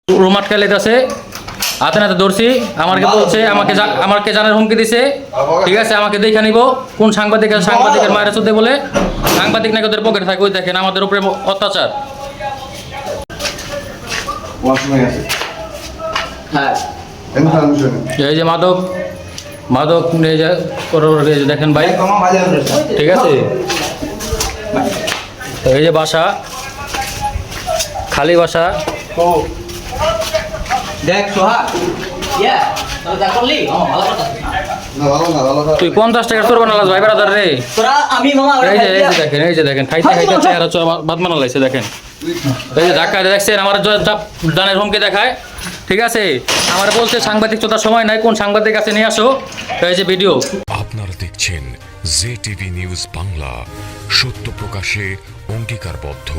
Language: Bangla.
রুম আটকে লেগেছে, হাতে নাতে ধরছি, আমাকে বলছে আমাকে জানার হুমকি দিছে। ঠিক আছে, আমাকে দেখে নিব কোন সাংবাদিকের মায়ের চোদ্দে বলে, সাংবাদিক নাকি ওদের পকেটে থাকে। ওই দেখেন আমাদের উপরে অত্যাচার। এই যে মাদক নিয়ে যায় দেখেন ভাই, ঠিক আছে। এই যে বাসা, খালি বাসা। দেখ সোহা, তুই 50 টাকা তোর বানালাস ভাই বেড়াদার রে। এই যে দেখেন খাইতে চেহারা ভাত বানালাইছে দেখেন। এই যে ধাক্কা দেখছেন, আমার ডানের হুমকি দেখায়। ঠিক আছে, আমার বলছে সাংবাদিক চোদার সময় নাই, কোন সাংবাদিক কাছে নিয়ে আসো। এই যে ভিডিও। আপনারা দেখছেন জে টিভি নিউজ বাংলা, সত্য প্রকাশে অঙ্গীকারবদ্ধ।